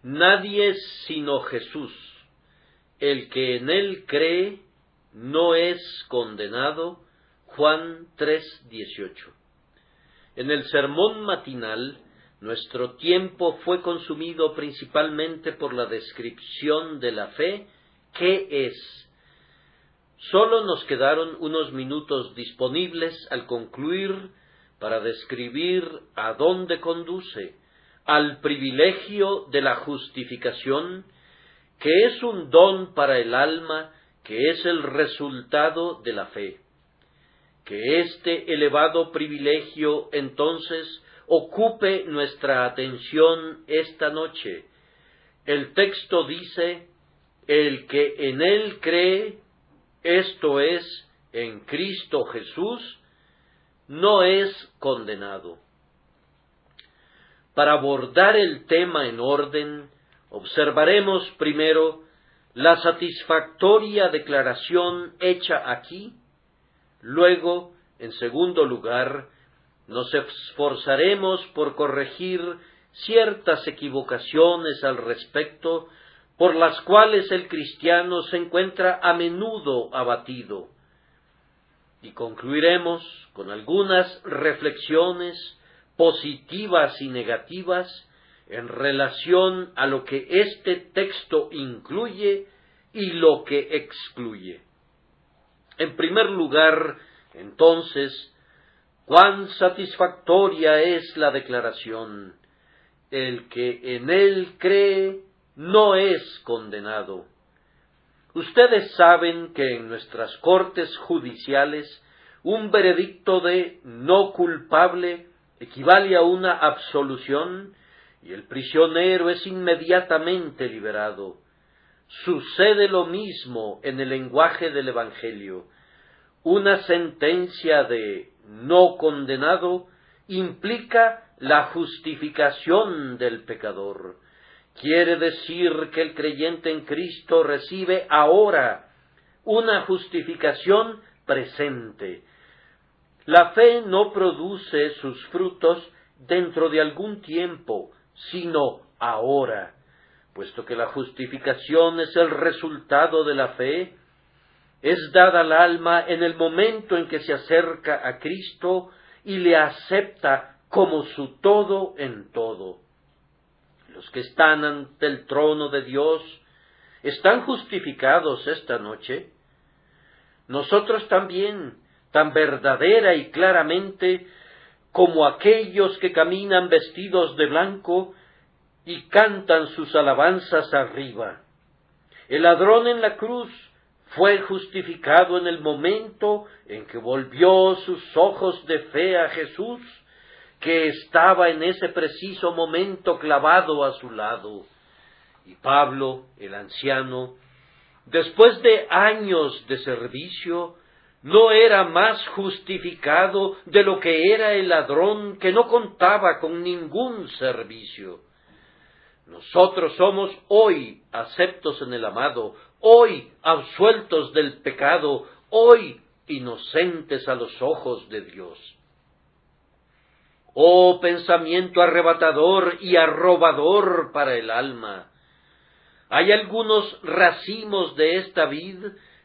Nadie sino Jesús, el que en él cree, no es condenado. Juan 3:18. En el sermón matinal, nuestro tiempo fue consumido principalmente por la descripción de la fe. ¿Qué es? Solo nos quedaron unos minutos disponibles al concluir para describir a dónde conduce, al privilegio de la justificación, que es un don para el alma, que es el resultado de la fe. Que este elevado privilegio, entonces, ocupe nuestra atención esta noche. El texto dice: el que en él cree, esto es, en Cristo Jesús, no es condenado. Para abordar el tema en orden, observaremos primero la satisfactoria declaración hecha aquí. Luego, en segundo lugar, nos esforzaremos por corregir ciertas equivocaciones al respecto, por las cuales el cristiano se encuentra a menudo abatido. Y concluiremos con algunas reflexiones positivas y negativas en relación a lo que este texto incluye y lo que excluye. En primer lugar, entonces, cuán satisfactoria es la declaración: el que en él cree no es condenado. Ustedes saben que en nuestras cortes judiciales un veredicto de no culpable equivale a una absolución y el prisionero es inmediatamente liberado. Sucede lo mismo en el lenguaje del Evangelio. Una sentencia de no condenado implica la justificación del pecador. Quiere decir que el creyente en Cristo recibe ahora una justificación presente. La fe no produce sus frutos dentro de algún tiempo, sino ahora. Puesto que la justificación es el resultado de la fe, es dada al alma en el momento en que se acerca a Cristo y le acepta como su todo en todo. Los que están ante el trono de Dios están justificados esta noche. Nosotros también, tan verdadera y claramente como aquellos que caminan vestidos de blanco y cantan sus alabanzas arriba. El ladrón en la cruz fue justificado en el momento en que volvió sus ojos de fe a Jesús, que estaba en ese preciso momento clavado a su lado. Y Pablo, el anciano, después de años de servicio, no era más justificado de lo que era el ladrón, que no contaba con ningún servicio. Nosotros somos hoy aceptos en el amado, hoy absueltos del pecado, hoy inocentes a los ojos de Dios. Oh pensamiento arrebatador y arrobador para el alma. Hay algunos racimos de esta vid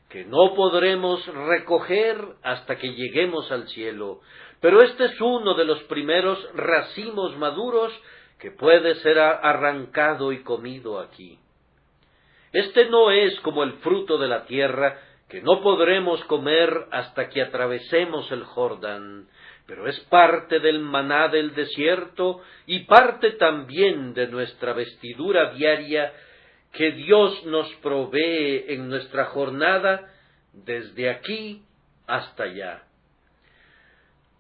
que no podremos recoger hasta que lleguemos al cielo, pero este es uno de los primeros racimos maduros que puede ser arrancado y comido aquí. Este no es como el fruto de la tierra, que no podremos comer hasta que atravesemos el Jordán, pero es parte del maná del desierto y parte también de nuestra vestidura diaria que Dios nos provee en nuestra jornada desde aquí hasta allá.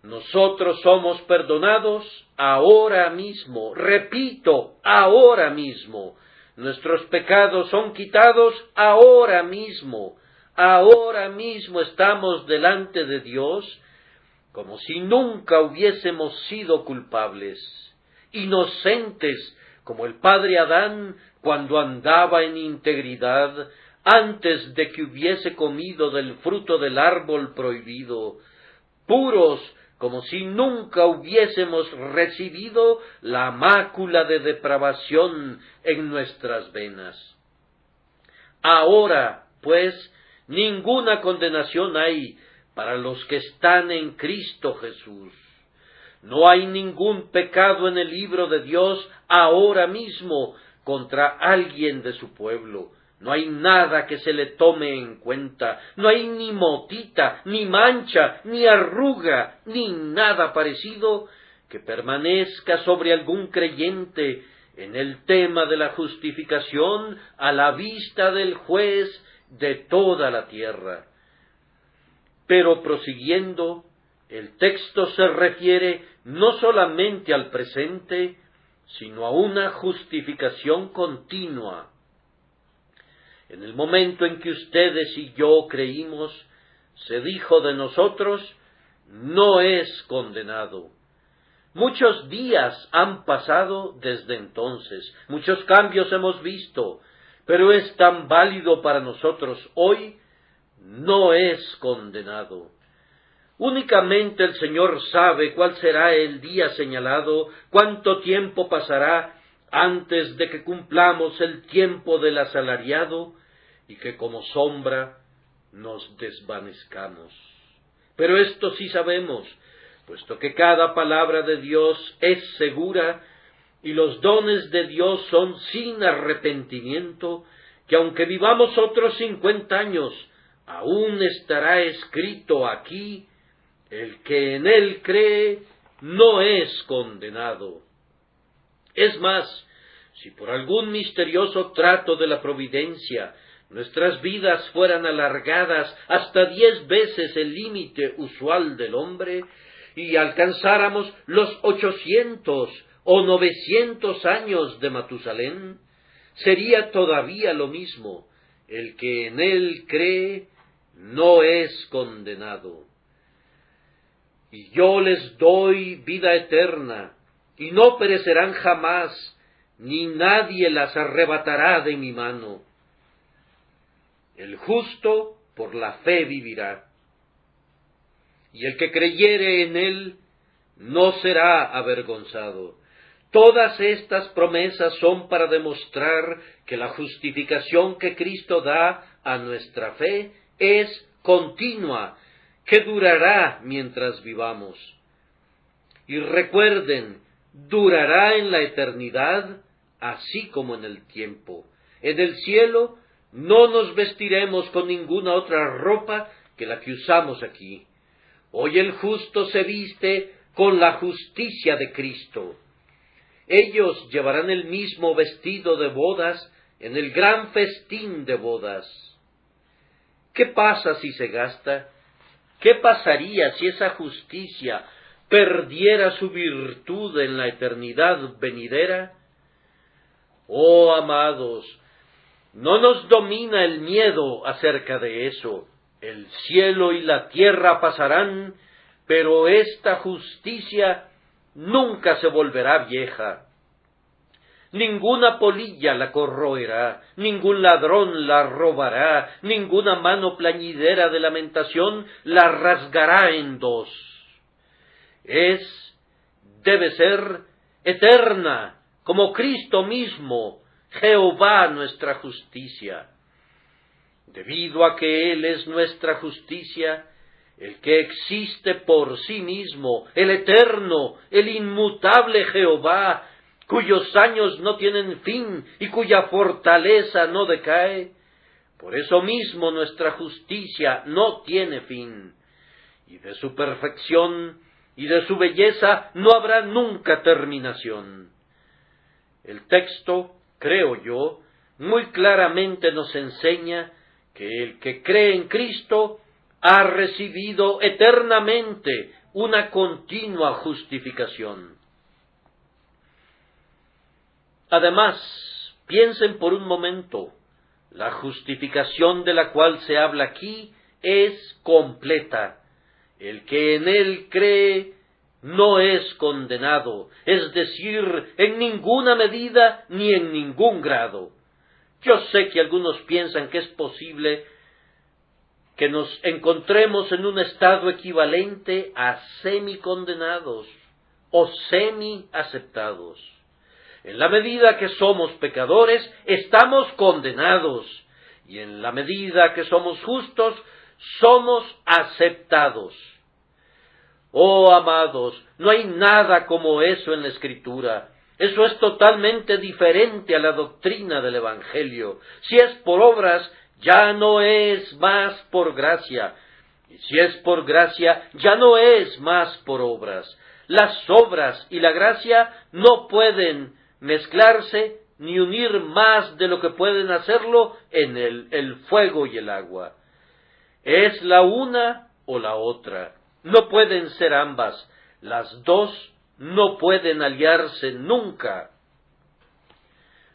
Nosotros somos perdonados ahora mismo, repito, ahora mismo. Nuestros pecados son quitados ahora mismo estamos delante de Dios como si nunca hubiésemos sido culpables, inocentes como el padre Adán cuando andaba en integridad antes de que hubiese comido del fruto del árbol prohibido, puros como si nunca hubiésemos recibido la mácula de depravación en nuestras venas. Ahora, pues, ninguna condenación hay para los que están en Cristo Jesús. No hay ningún pecado en el libro de Dios ahora mismo contra alguien de su pueblo. No hay nada que se le tome en cuenta, no hay ni motita, ni mancha, ni arruga, ni nada parecido que permanezca sobre algún creyente en el tema de la justificación a la vista del juez de toda la tierra. Pero prosiguiendo, el texto se refiere no solamente al presente, sino a una justificación continua. En el momento en que ustedes y yo creímos, se dijo de nosotros, no es condenado. Muchos días han pasado desde entonces, muchos cambios hemos visto, pero es tan válido para nosotros hoy, no es condenado. Únicamente el Señor sabe cuál será el día señalado, cuánto tiempo pasará antes de que cumplamos el tiempo del asalariado y que como sombra nos desvanezcamos. Pero esto sí sabemos, puesto que cada palabra de Dios es segura y los dones de Dios son sin arrepentimiento, que aunque vivamos otros 50 años, aún estará escrito aquí, el que en él cree no es condenado. Es más, si por algún misterioso trato de la providencia nuestras vidas fueran alargadas hasta 10 veces el límite usual del hombre, y alcanzáramos los 800 o 900 años de Matusalén, sería todavía lo mismo. El que en él cree no es condenado. Y yo les doy vida eterna, y no perecerán jamás, ni nadie las arrebatará de mi mano. El justo por la fe vivirá, y el que creyere en él no será avergonzado. Todas estas promesas son para demostrar que la justificación que Cristo da a nuestra fe es continua, que durará mientras vivamos. Y recuerden, durará en la eternidad, así como en el tiempo. En el cielo no nos vestiremos con ninguna otra ropa que la que usamos aquí. Hoy el justo se viste con la justicia de Cristo. Ellos llevarán el mismo vestido de bodas en el gran festín de bodas. ¿Qué pasa si se gasta? ¿Qué pasaría si esa justicia perdiera su virtud en la eternidad venidera? Oh, amados, no nos domina el miedo acerca de eso. El cielo y la tierra pasarán, pero esta justicia nunca se volverá vieja. Ninguna polilla la corroerá, ningún ladrón la robará, ninguna mano plañidera de lamentación la rasgará en dos. Debe ser eterna, como Cristo mismo, Jehová nuestra justicia. Debido a que Él es nuestra justicia, el que existe por sí mismo, el eterno, el inmutable Jehová, cuyos años no tienen fin y cuya fortaleza no decae, por eso mismo nuestra justicia no tiene fin, y de su perfección y de su belleza no habrá nunca terminación. El texto, creo yo, muy claramente nos enseña que el que cree en Cristo ha recibido eternamente una continua justificación. Además, piensen por un momento, la justificación de la cual se habla aquí es completa. El que en él cree no es condenado, es decir, en ninguna medida ni en ningún grado. Yo sé que algunos piensan que es posible que nos encontremos en un estado equivalente a semicondenados o semi-aceptados. En la medida que somos pecadores, estamos condenados, y en la medida que somos justos, somos aceptados. Oh, amados, no hay nada como eso en la Escritura. Eso es totalmente diferente a la doctrina del Evangelio. Si es por obras, ya no es más por gracia. Y si es por gracia, ya no es más por obras. Las obras y la gracia no pueden mezclarse ni unir más de lo que pueden hacerlo en el fuego y el agua. Es la una o la otra. No pueden ser ambas. Las dos no pueden aliarse nunca.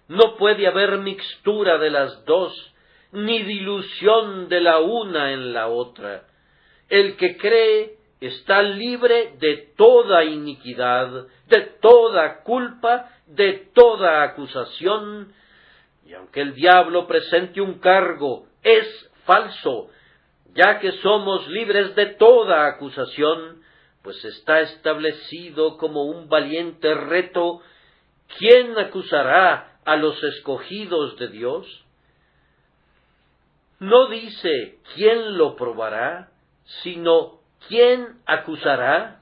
No puede haber mixtura de las dos, ni dilución de la una en la otra. El que cree está libre de toda iniquidad, de toda culpa, de toda acusación, y aunque el diablo presente un cargo, es falso, ya que somos libres de toda acusación, pues está establecido como un valiente reto: ¿quién acusará a los escogidos de Dios? No dice quién lo probará, sino quién acusará.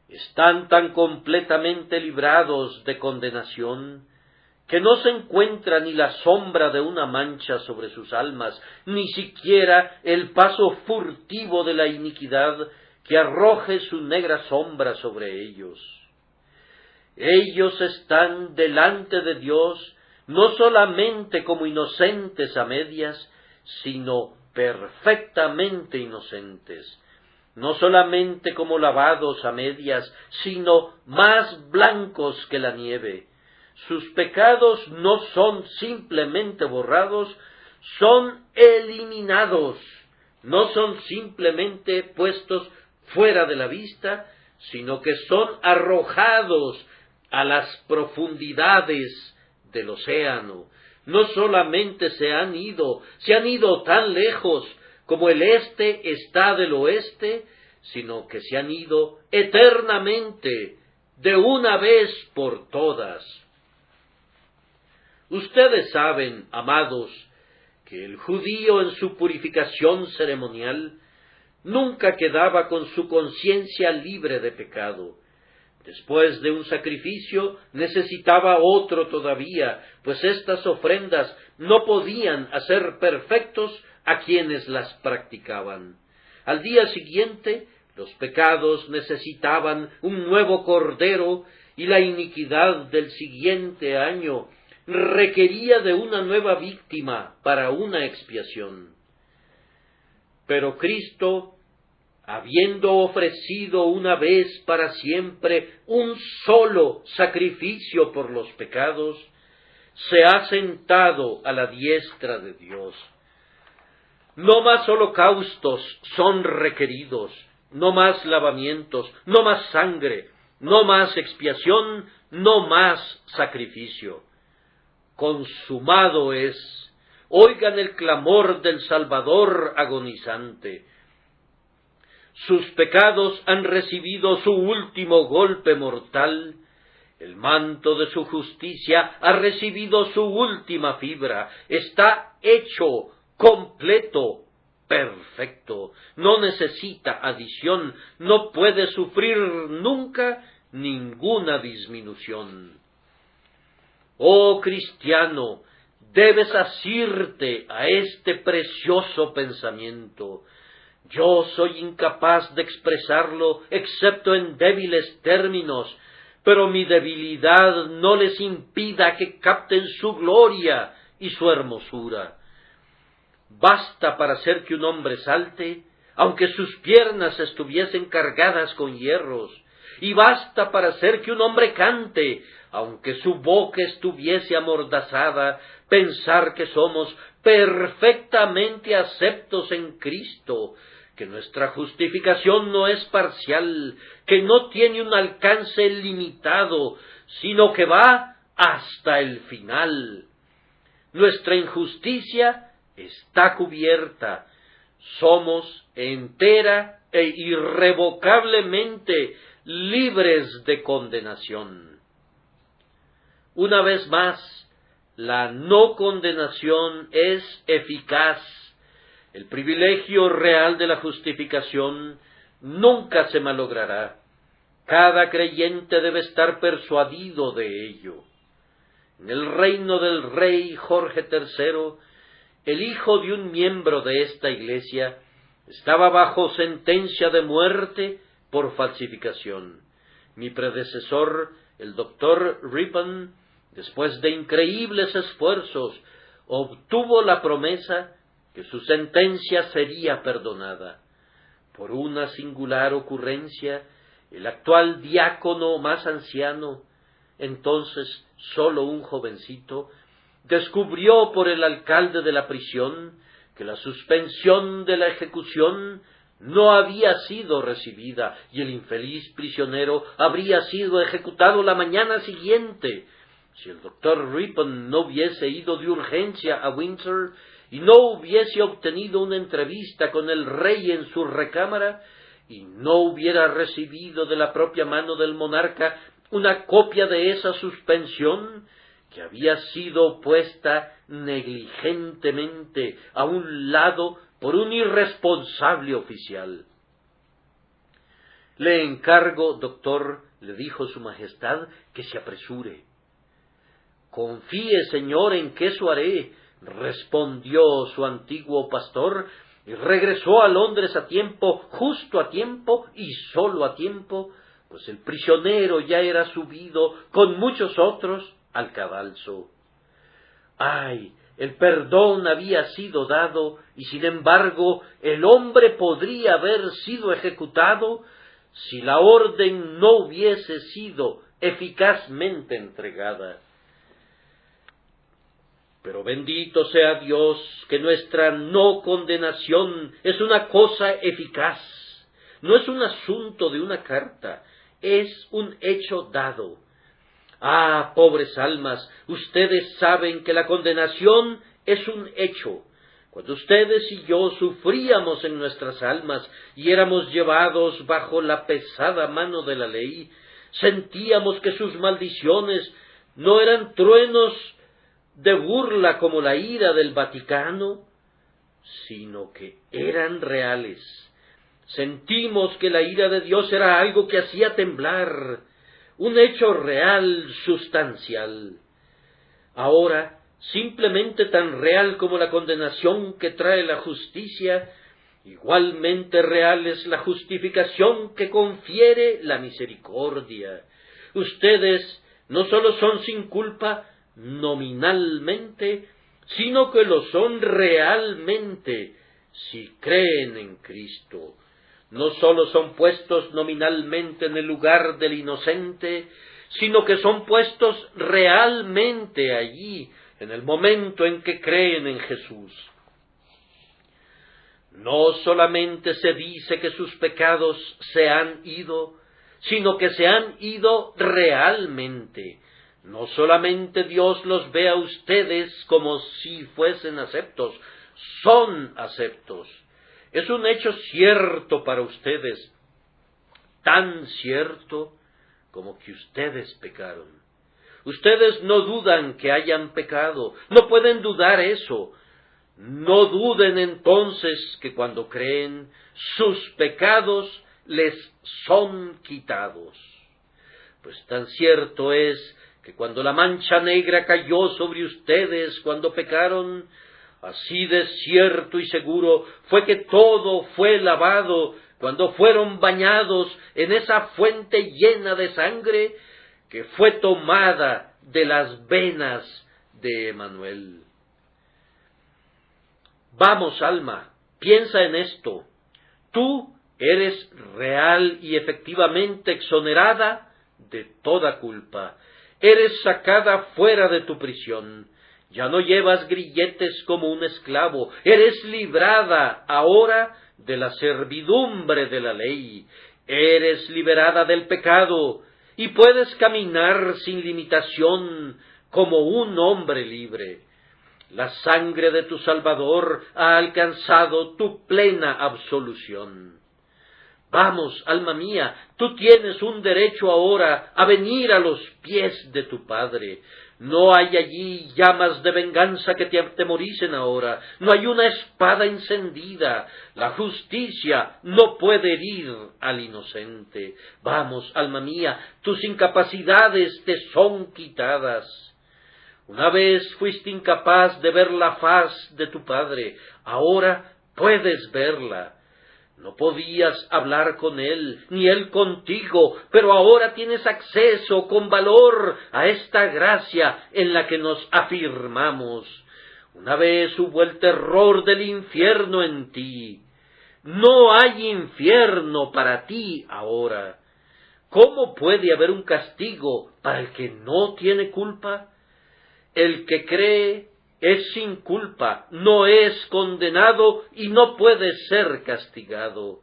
Están tan completamente librados de condenación que no se encuentra ni la sombra de una mancha sobre sus almas, ni siquiera el paso furtivo de la iniquidad que arroje su negra sombra sobre ellos. Ellos están delante de Dios no solamente como inocentes a medias, sino perfectamente inocentes, no solamente como lavados a medias, sino más blancos que la nieve. Sus pecados no son simplemente borrados, son eliminados, no son simplemente puestos fuera de la vista, sino que son arrojados a las profundidades del océano. No solamente se han ido tan lejos como el este está del oeste, sino que se han ido eternamente, de una vez por todas. Ustedes saben, amados, que el judío en su purificación ceremonial nunca quedaba con su conciencia libre de pecado. Después de un sacrificio necesitaba otro todavía, pues estas ofrendas no podían hacer perfectos a quienes las practicaban. Al día siguiente, los pecados necesitaban un nuevo cordero, y la iniquidad del siguiente año requería de una nueva víctima para una expiación. Pero Cristo, habiendo ofrecido una vez para siempre un solo sacrificio por los pecados, se ha sentado a la diestra de Dios. No más holocaustos son requeridos, no más lavamientos, no más sangre, no más expiación, no más sacrificio. Consumado es. Oigan el clamor del Salvador agonizante. Sus pecados han recibido su último golpe mortal. El manto de su justicia ha recibido su última fibra. Está hecho, completo, perfecto. No necesita adición, no puede sufrir nunca ninguna disminución. Oh cristiano, debes asirte a este precioso pensamiento. Yo soy incapaz de expresarlo excepto en débiles términos, pero mi debilidad no les impida que capten su gloria y su hermosura. Basta para hacer que un hombre salte, aunque sus piernas estuviesen cargadas con hierros, y basta para hacer que un hombre cante, aunque su boca estuviese amordazada, pensar que somos perfectamente aceptos en Cristo, que nuestra justificación no es parcial, que no tiene un alcance limitado, sino que va hasta el final. Nuestra injusticia está cubierta. Somos entera e irrevocablemente libres de condenación. Una vez más, la no condenación es eficaz. El privilegio real de la justificación nunca se malogrará. Cada creyente debe estar persuadido de ello. En el reino del rey Jorge III, el hijo de un miembro de esta iglesia estaba bajo sentencia de muerte por falsificación. Mi predecesor, el doctor Ripon, después de increíbles esfuerzos, obtuvo la promesa que su sentencia sería perdonada. Por una singular ocurrencia, el actual diácono más anciano, entonces solo un jovencito, descubrió por el alcalde de la prisión que la suspensión de la ejecución no había sido recibida y el infeliz prisionero habría sido ejecutado la mañana siguiente. Si el doctor Ripon no hubiese ido de urgencia a Windsor y no hubiese obtenido una entrevista con el rey en su recámara, y no hubiera recibido de la propia mano del monarca una copia de esa suspensión, que había sido puesta negligentemente a un lado por un irresponsable oficial. Le encargo, doctor, le dijo su majestad, que se apresure. Confíe, señor, en que eso haré, respondió su antiguo pastor, y regresó a Londres a tiempo, justo a tiempo y solo a tiempo, pues el prisionero ya era subido con muchos otros al cadalso. ¡Ay! El perdón había sido dado, y sin embargo el hombre podría haber sido ejecutado si la orden no hubiese sido eficazmente entregada. Pero bendito sea Dios, que nuestra no condenación es una cosa eficaz. No es un asunto de una carta, es un hecho dado. Ah, pobres almas, ustedes saben que la condenación es un hecho. Cuando ustedes y yo sufríamos en nuestras almas y éramos llevados bajo la pesada mano de la ley, sentíamos que sus maldiciones no eran truenos de burla como la ira del Vaticano, sino que eran reales. Sentimos que la ira de Dios era algo que hacía temblar, un hecho real, sustancial. Ahora, simplemente tan real como la condenación que trae la justicia, igualmente real es la justificación que confiere la misericordia. Ustedes no solo son sin culpa nominalmente, sino que lo son realmente si creen en Cristo. No solo son puestos nominalmente en el lugar del inocente, sino que son puestos realmente allí, en el momento en que creen en Jesús. No solamente se dice que sus pecados se han ido, sino que se han ido realmente. No solamente Dios los ve a ustedes como si fuesen aceptos, son aceptos. Es un hecho cierto para ustedes, tan cierto como que ustedes pecaron. Ustedes no dudan que hayan pecado, no pueden dudar eso. No duden entonces que cuando creen, sus pecados les son quitados. Pues tan cierto es que cuando la mancha negra cayó sobre ustedes cuando pecaron, así de cierto y seguro fue que todo fue lavado cuando fueron bañados en esa fuente llena de sangre que fue tomada de las venas de Emanuel. Vamos, alma, piensa en esto. Tú eres real y efectivamente exonerada de toda culpa. Eres sacada fuera de tu prisión. Ya no llevas grilletes como un esclavo. Eres librada ahora de la servidumbre de la ley. Eres liberada del pecado y puedes caminar sin limitación como un hombre libre. La sangre de tu Salvador ha alcanzado tu plena absolución. Vamos, alma mía, tú tienes un derecho ahora a venir a los pies de tu Padre. No hay allí llamas de venganza que te atemoricen ahora, no hay una espada encendida. La justicia no puede herir al inocente. Vamos, alma mía, tus incapacidades te son quitadas. Una vez fuiste incapaz de ver la faz de tu Padre, ahora puedes verla. No podías hablar con Él, ni Él contigo, pero ahora tienes acceso con valor a esta gracia en la que nos afirmamos. Una vez hubo el terror del infierno en ti. No hay infierno para ti ahora. ¿Cómo puede haber un castigo para el que no tiene culpa? El que cree es sin culpa, no es condenado y no puede ser castigado.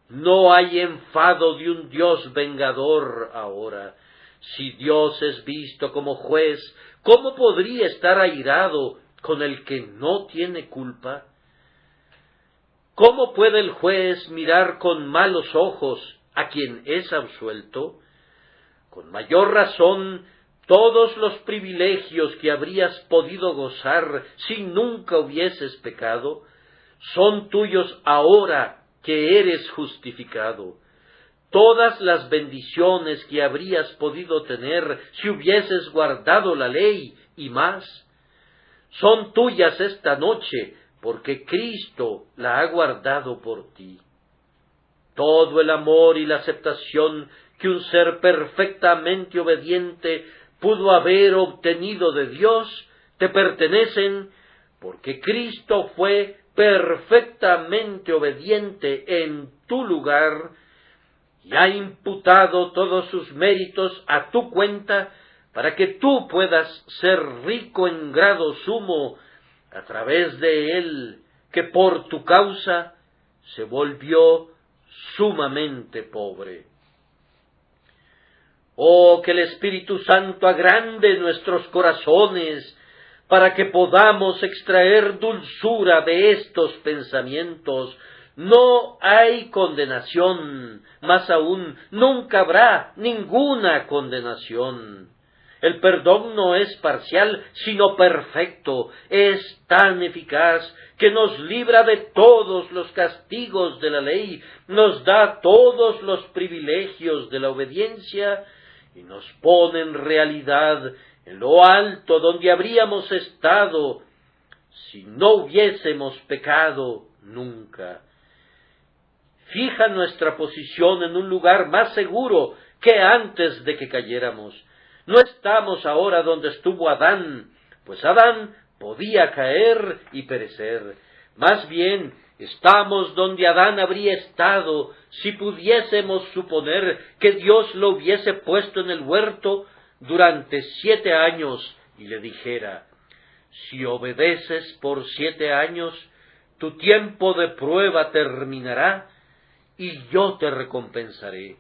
No hay enfado de un Dios vengador ahora. Si Dios es visto como juez, ¿cómo podría estar airado con el que no tiene culpa? ¿Cómo puede el juez mirar con malos ojos a quien es absuelto? Con mayor razón, todos los privilegios que habrías podido gozar si nunca hubieses pecado, son tuyos ahora que eres justificado. Todas las bendiciones que habrías podido tener si hubieses guardado la ley y más, son tuyas esta noche, porque Cristo la ha guardado por ti. Todo el amor y la aceptación que un ser perfectamente obediente pudo haber obtenido de Dios, te pertenecen, porque Cristo fue perfectamente obediente en tu lugar y ha imputado todos sus méritos a tu cuenta para que tú puedas ser rico en grado sumo a través de Él, que por tu causa se volvió sumamente pobre. Oh, que el Espíritu Santo agrande nuestros corazones para que podamos extraer dulzura de estos pensamientos. No hay condenación, más aún, nunca habrá ninguna condenación. El perdón no es parcial, sino perfecto. Es tan eficaz que nos libra de todos los castigos de la ley, nos da todos los privilegios de la obediencia y nos pone en realidad en lo alto donde habríamos estado si no hubiésemos pecado nunca. Fija nuestra posición en un lugar más seguro que antes de que cayéramos. No estamos ahora donde estuvo Adán, pues Adán podía caer y perecer. Más bien, estamos donde Adán habría estado si pudiésemos suponer que Dios lo hubiese puesto en el huerto durante 7 años y le dijera: si obedeces por 7 años, tu tiempo de prueba terminará y yo te recompensaré.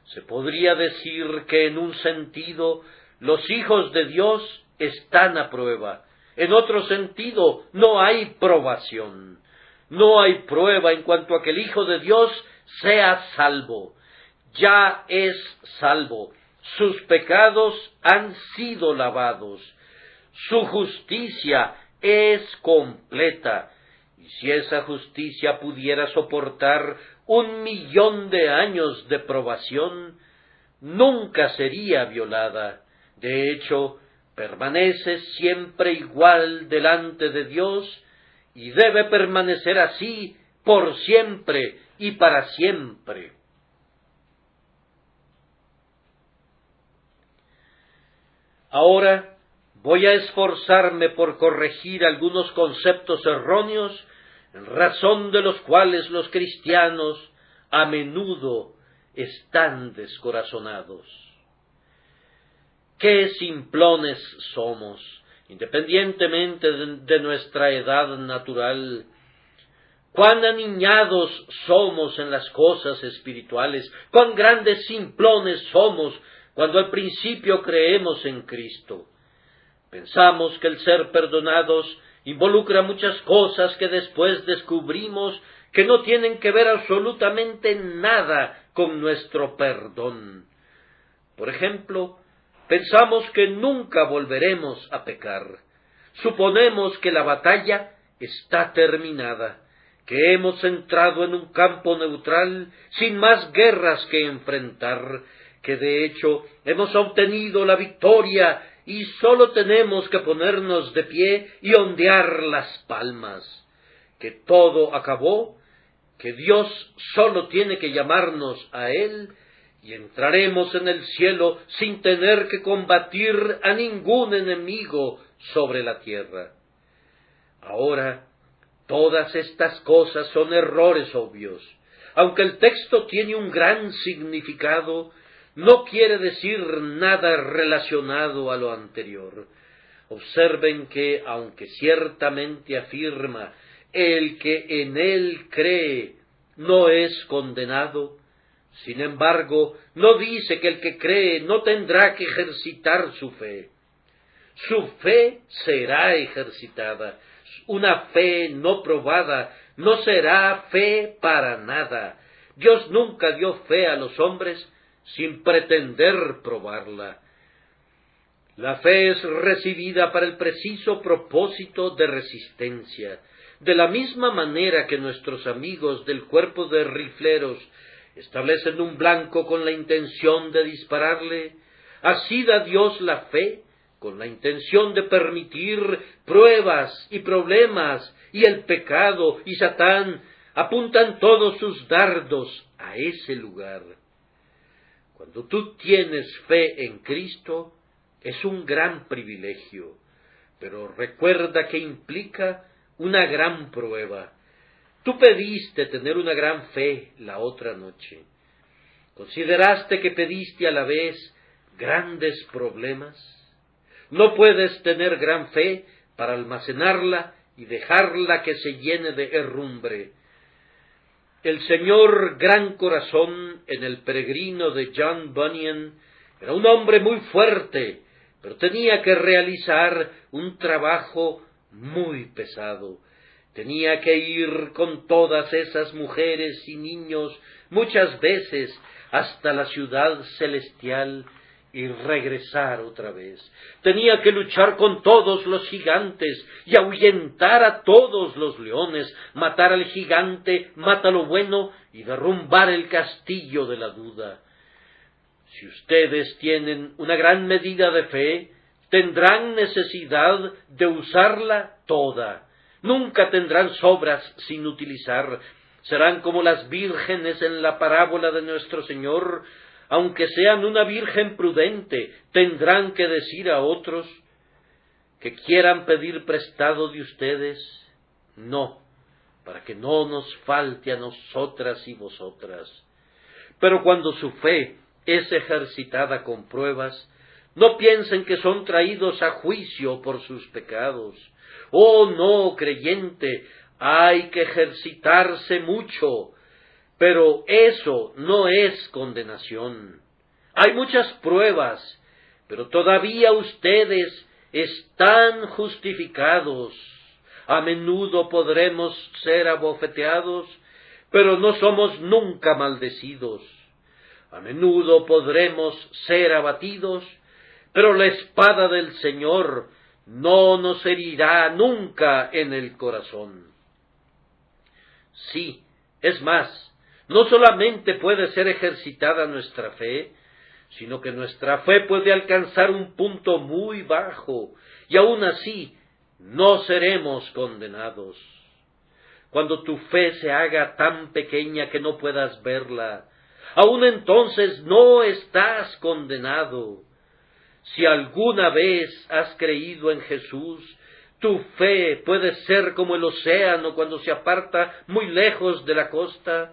Se podría decir que en un sentido los hijos de Dios están a prueba. En otro sentido, no hay probación. No hay prueba en cuanto a que el Hijo de Dios sea salvo. Ya es salvo. Sus pecados han sido lavados. Su justicia es completa. Y si esa justicia pudiera soportar 1.000.000 de años de probación, nunca sería violada. De hecho, permanece siempre igual delante de Dios y debe permanecer así por siempre y para siempre. Ahora voy a esforzarme por corregir algunos conceptos erróneos en razón de los cuales los cristianos a menudo están descorazonados. ¡Qué simplones somos, independientemente de nuestra edad natural! ¡Cuán aniñados somos en las cosas espirituales! ¡Cuán grandes simplones somos cuando al principio creemos en Cristo! Pensamos que el ser perdonados involucra muchas cosas que después descubrimos que no tienen que ver absolutamente nada con nuestro perdón. Por ejemplo, pensamos que nunca volveremos a pecar. Suponemos que la batalla está terminada, que hemos entrado en un campo neutral sin más guerras que enfrentar, que de hecho hemos obtenido la victoria y sólo tenemos que ponernos de pie y ondear las palmas, que todo acabó, que Dios sólo tiene que llamarnos a Él y entraremos en el cielo sin tener que combatir a ningún enemigo sobre la tierra. Ahora, todas estas cosas son errores obvios. Aunque el texto tiene un gran significado, no quiere decir nada relacionado a lo anterior. Observen que, aunque ciertamente afirma el que en él cree no es condenado, sin embargo, no dice que el que cree no tendrá que ejercitar su fe. Su fe será ejercitada. Una fe no probada no será fe para nada. Dios nunca dio fe a los hombres sin pretender probarla. La fe es recibida para el preciso propósito de resistencia. De la misma manera que nuestros amigos del cuerpo de rifleros establecen un blanco con la intención de dispararle, así da Dios la fe con la intención de permitir pruebas y problemas, y el pecado y Satán apuntan todos sus dardos a ese lugar. Cuando tú tienes fe en Cristo, es un gran privilegio, pero recuerda que implica una gran prueba. Tú pediste tener una gran fe la otra noche. ¿Consideraste que pediste a la vez grandes problemas? No puedes tener gran fe para almacenarla y dejarla que se llene de herrumbre. El señor Gran Corazón, en El peregrino de John Bunyan, era un hombre muy fuerte, pero tenía que realizar un trabajo muy pesado. Tenía que ir con todas esas mujeres y niños muchas veces hasta la ciudad celestial y regresar otra vez. Tenía que luchar con todos los gigantes y ahuyentar a todos los leones, matar al gigante, mata lo bueno y derrumbar el castillo de la duda. Si ustedes tienen una gran medida de fe, tendrán necesidad de usarla toda. Nunca tendrán sobras sin utilizar. Serán como las vírgenes en la parábola de nuestro Señor. Aunque sean una virgen prudente, tendrán que decir a otros que quieran pedir prestado de ustedes, no, para que no nos falte a nosotras y vosotras. Pero cuando su fe es ejercitada con pruebas, no piensen que son traídos a juicio por sus pecados. Oh, no, creyente, hay que ejercitarse mucho. Pero eso no es condenación. Hay muchas pruebas, pero todavía ustedes están justificados. A menudo podremos ser abofeteados, pero no somos nunca maldecidos. A menudo podremos ser abatidos, pero la espada del Señor no nos herirá nunca en el corazón. Sí, es más, no solamente puede ser ejercitada nuestra fe, sino que nuestra fe puede alcanzar un punto muy bajo, y aún así no seremos condenados. Cuando tu fe se haga tan pequeña que no puedas verla, aún entonces no estás condenado. Si alguna vez has creído en Jesús, tu fe puede ser como el océano cuando se aparta muy lejos de la costa,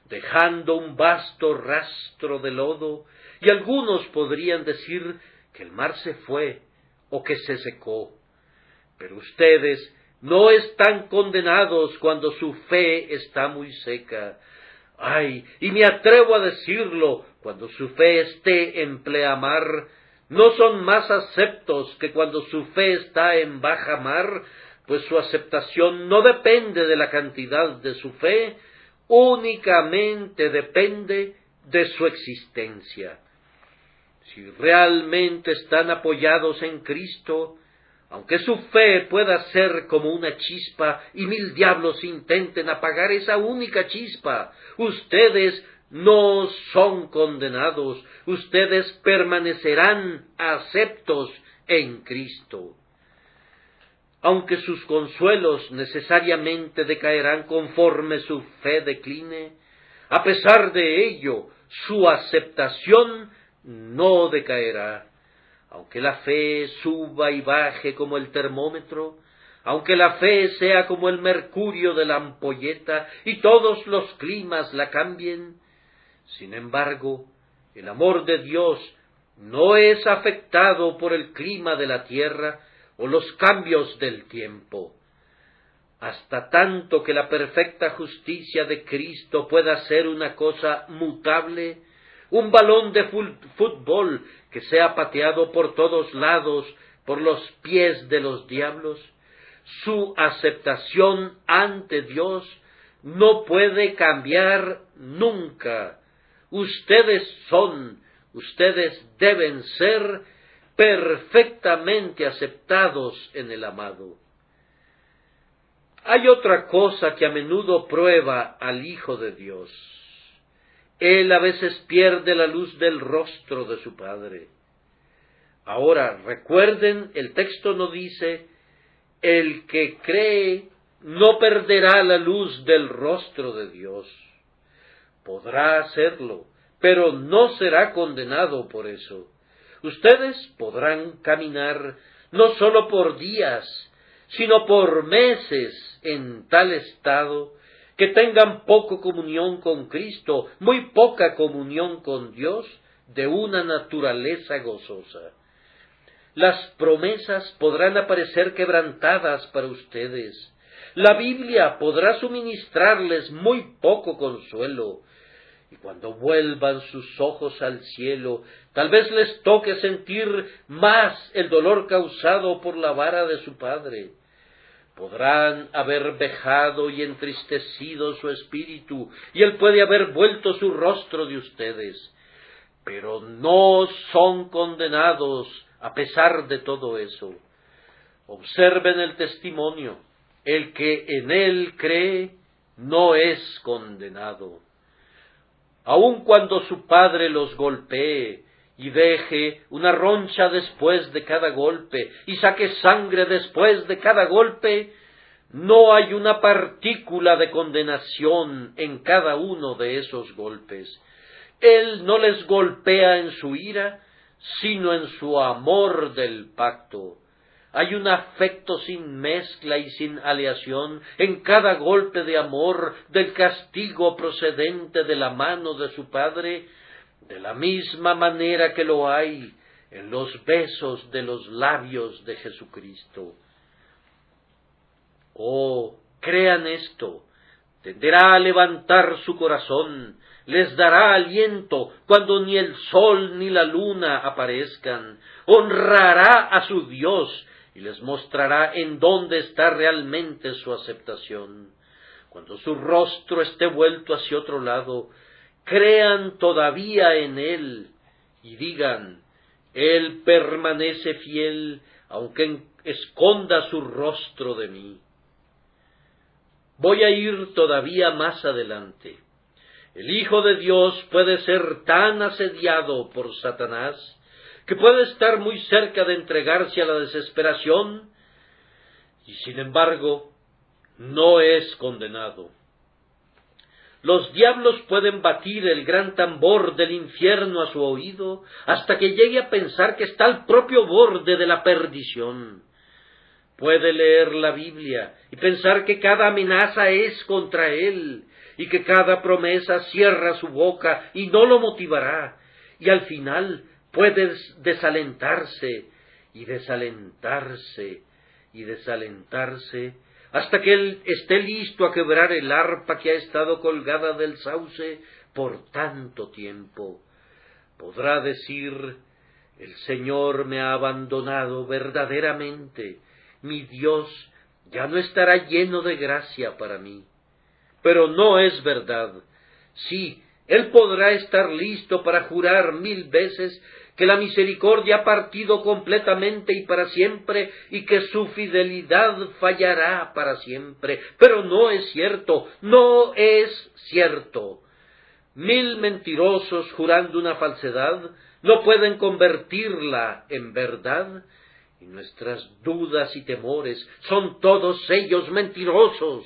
dejando un vasto rastro de lodo, y algunos podrían decir que el mar se fue o que se secó. Pero ustedes no están condenados cuando su fe está muy seca. Ay, y me atrevo a decirlo, cuando su fe esté en pleamar, no son más aceptos que cuando su fe está en baja mar, pues su aceptación no depende de la cantidad de su fe, únicamente depende de su existencia. Si realmente están apoyados en Cristo, aunque su fe pueda ser como una chispa y 1000 diablos intenten apagar esa única chispa, ustedes no son condenados, ustedes permanecerán aceptos en Cristo. Aunque sus consuelos necesariamente decaerán conforme su fe decline, a pesar de ello, su aceptación no decaerá. Aunque la fe suba y baje como el termómetro, aunque la fe sea como el mercurio de la ampolleta y todos los climas la cambien, sin embargo, el amor de Dios no es afectado por el clima de la tierra o los cambios del tiempo. Hasta tanto que la perfecta justicia de Cristo pueda ser una cosa mutable, un balón de fútbol que sea pateado por todos lados por los pies de los diablos, su aceptación ante Dios no puede cambiar nunca. Ustedes deben ser perfectamente aceptados en el amado. Hay otra cosa que a menudo prueba al Hijo de Dios. Él a veces pierde la luz del rostro de su Padre. Ahora, recuerden, el texto no dice, el que cree no perderá la luz del rostro de Dios. Podrá hacerlo, pero no será condenado por eso. Ustedes podrán caminar no solo por días, sino por meses en tal estado que tengan poca comunión con Cristo, muy poca comunión con Dios, de una naturaleza gozosa. Las promesas podrán aparecer quebrantadas para ustedes. La Biblia podrá suministrarles muy poco consuelo. Y cuando vuelvan sus ojos al cielo, tal vez les toque sentir más el dolor causado por la vara de su Padre. Podrán haber vejado y entristecido su espíritu, y él puede haber vuelto su rostro de ustedes, pero no son condenados a pesar de todo eso. Observen el testimonio. El que en él cree no es condenado. Aun cuando su padre los golpee y deje una roncha después de cada golpe y saque sangre después de cada golpe, no hay una partícula de condenación en cada uno de esos golpes. Él no les golpea en su ira, sino en su amor del pacto. Hay un afecto sin mezcla y sin aleación en cada golpe de amor del castigo procedente de la mano de su Padre, de la misma manera que lo hay en los besos de los labios de Jesucristo. Oh, crean esto, tenderá a levantar su corazón, les dará aliento cuando ni el sol ni la luna aparezcan, honrará a su Dios y les mostrará en dónde está realmente su aceptación. Cuando su rostro esté vuelto hacia otro lado, crean todavía en Él y digan, Él permanece fiel, aunque esconda su rostro de mí. Voy a ir todavía más adelante. El Hijo de Dios puede ser tan asediado por Satanás que puede estar muy cerca de entregarse a la desesperación y, sin embargo, no es condenado. Los diablos pueden batir el gran tambor del infierno a su oído hasta que llegue a pensar que está al propio borde de la perdición. Puede leer la Biblia y pensar que cada amenaza es contra él y que cada promesa cierra su boca y no lo motivará, y al final puede desalentarse y desalentarse y desalentarse hasta que él esté listo a quebrar el arpa que ha estado colgada del sauce por tanto tiempo. Podrá decir, El Señor me ha abandonado verdaderamente. Mi Dios ya no estará lleno de gracia para mí. Pero no es verdad. Sí, Él podrá estar listo para jurar 1000 veces que la misericordia ha partido completamente y para siempre, y que su fidelidad fallará para siempre. Pero no es cierto, no es cierto. 1000 mentirosos jurando una falsedad no pueden convertirla en verdad, y nuestras dudas y temores son todos ellos mentirosos.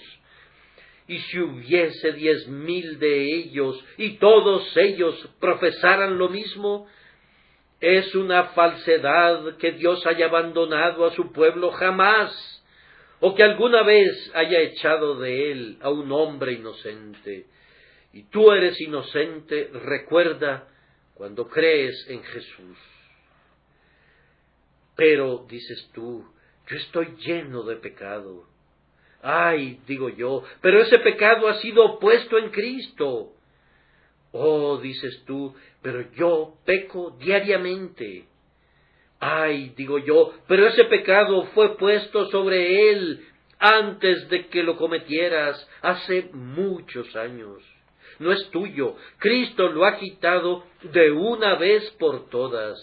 Y si hubiese 10,000 de ellos, y todos ellos profesaran lo mismo, es una falsedad que Dios haya abandonado a su pueblo jamás, o que alguna vez haya echado de él a un hombre inocente. Y tú eres inocente, recuerda, cuando crees en Jesús. Pero, dices tú, yo estoy lleno de pecado. Ay, digo yo, pero ese pecado ha sido puesto en Cristo. Oh, dices tú, pero yo peco diariamente. Ay, digo yo, pero ese pecado fue puesto sobre él antes de que lo cometieras, hace muchos años. No es tuyo, Cristo lo ha quitado de una vez por todas.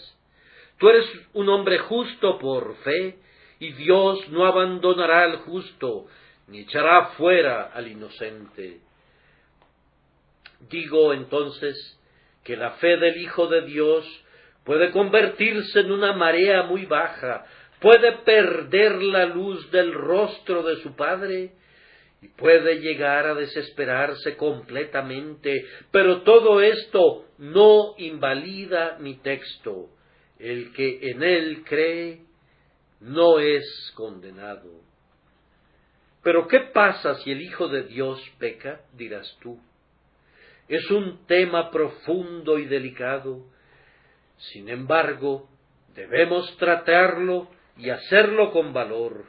Tú eres un hombre justo por fe, y Dios no abandonará al justo, ni echará fuera al inocente. Digo entonces que la fe del Hijo de Dios puede convertirse en una marea muy baja, puede perder la luz del rostro de su Padre, y puede llegar a desesperarse completamente, pero todo esto no invalida mi texto. El que en él cree no es condenado. Pero ¿qué pasa si el Hijo de Dios peca?, dirás tú. Es un tema profundo y delicado. Sin embargo, debemos tratarlo y hacerlo con valor.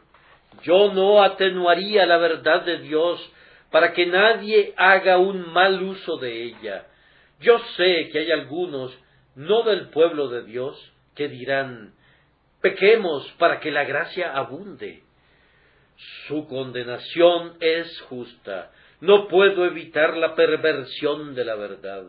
Yo no atenuaría la verdad de Dios para que nadie haga un mal uso de ella. Yo sé que hay algunos, no del pueblo de Dios, que dirán: pequemos para que la gracia abunde. Su condenación es justa. No puedo evitar la perversión de la verdad.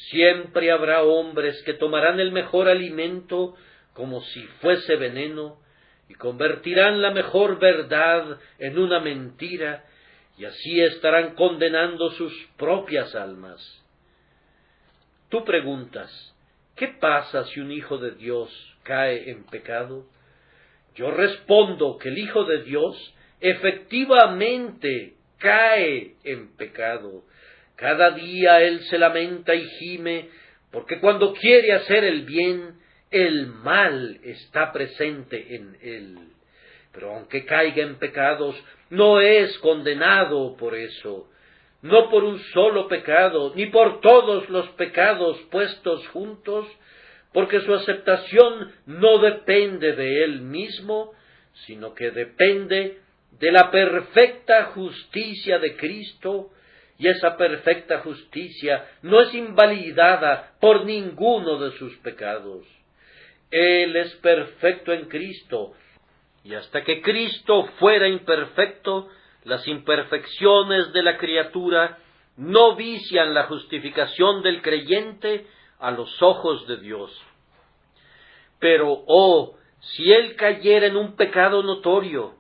Siempre habrá hombres que tomarán el mejor alimento como si fuese veneno, y convertirán la mejor verdad en una mentira, y así estarán condenando sus propias almas. Tú preguntas: ¿qué pasa si un hijo de Dios cae en pecado? Yo respondo que el Hijo de Dios efectivamente cae en pecado. Cada día él se lamenta y gime, porque cuando quiere hacer el bien, el mal está presente en él. Pero aunque caiga en pecados, no es condenado por eso, no por un solo pecado, ni por todos los pecados puestos juntos, porque su aceptación no depende de él mismo, sino que depende de la perfecta justicia de Cristo, y esa perfecta justicia no es invalidada por ninguno de sus pecados. Él es perfecto en Cristo, y hasta que Cristo fuera imperfecto, las imperfecciones de la criatura no vician la justificación del creyente a los ojos de Dios. Pero, si él cayera en un pecado notorio,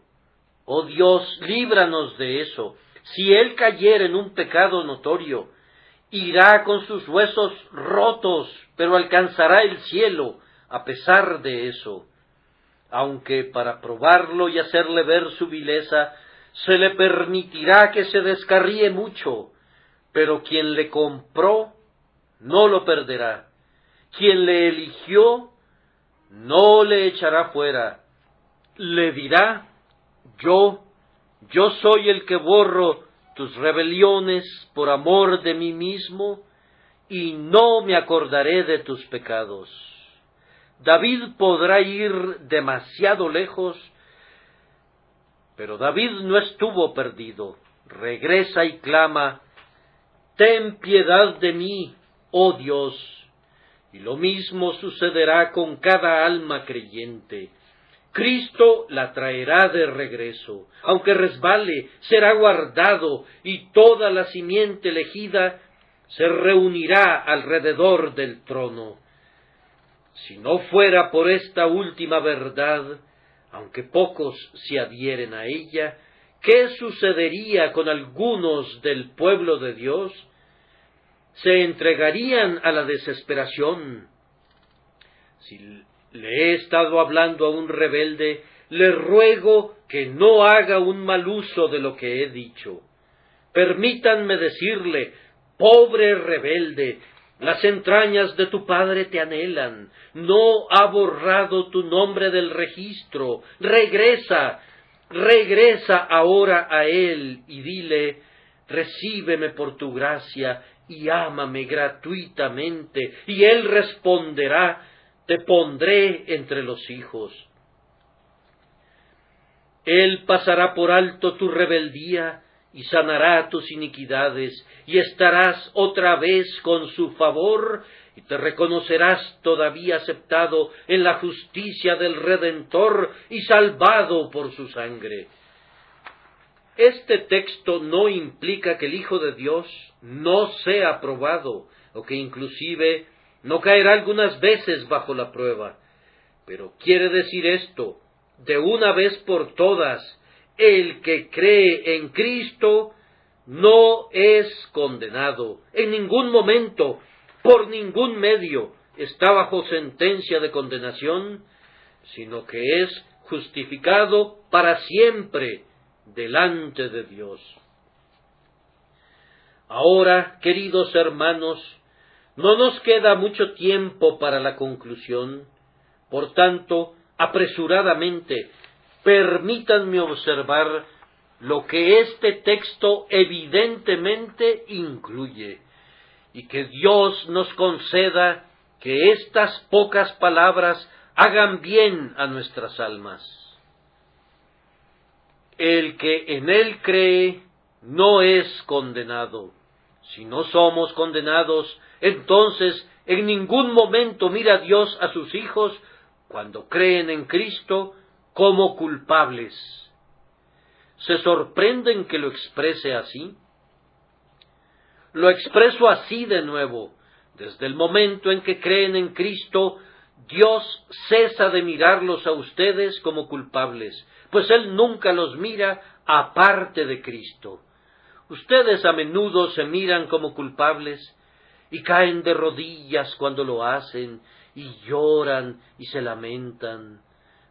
oh Dios, líbranos de eso. Si él cayera en un pecado notorio, irá con sus huesos rotos, pero alcanzará el cielo a pesar de eso. Aunque para probarlo y hacerle ver su vileza, se le permitirá que se descarríe mucho, pero quien le compró no lo perderá. Quien le eligió no le echará fuera. Le dirá: yo soy el que borro tus rebeliones por amor de mí mismo, y no me acordaré de tus pecados. David podrá ir demasiado lejos, pero David no estuvo perdido. Regresa y clama: ten piedad de mí, oh Dios. Y lo mismo sucederá con cada alma creyente. Cristo la traerá de regreso. Aunque resbale, será guardado, y toda la simiente elegida se reunirá alrededor del trono. Si no fuera por esta última verdad, aunque pocos se adhieren a ella, ¿qué sucedería con algunos del pueblo de Dios? Se entregarían a la desesperación. Si le he estado hablando a un rebelde, le ruego que no haga un mal uso de lo que he dicho. Permítanme decirle: pobre rebelde, las entrañas de tu padre te anhelan, no ha borrado tu nombre del registro. Regresa ahora a él y dile: recíbeme por tu gracia y ámame gratuitamente. Y él responderá: te pondré entre los hijos. Él pasará por alto tu rebeldía y sanará tus iniquidades, y estarás otra vez con su favor, y te reconocerás todavía aceptado en la justicia del Redentor y salvado por su sangre. Este texto no implica que el Hijo de Dios no sea aprobado, o que inclusive no caerá algunas veces bajo la prueba, pero quiere decir esto: de una vez por todas, el que cree en Cristo no es condenado. En ningún momento, por ningún medio, está bajo sentencia de condenación, sino que es justificado para siempre delante de Dios. Ahora, queridos hermanos, no nos queda mucho tiempo para la conclusión. Por tanto, apresuradamente, permítanme observar lo que este texto evidentemente incluye, y que Dios nos conceda que estas pocas palabras hagan bien a nuestras almas. El que en él cree no es condenado. Si no somos condenados, entonces en ningún momento mira Dios a sus hijos, cuando creen en Cristo, como culpables. ¿Se sorprenden que lo exprese así? Lo expreso así de nuevo. Desde el momento en que creen en Cristo, Dios cesa de mirarlos a ustedes como culpables, pues Él nunca los mira aparte de Cristo. Ustedes a menudo se miran como culpables y caen de rodillas cuando lo hacen, y lloran y se lamentan.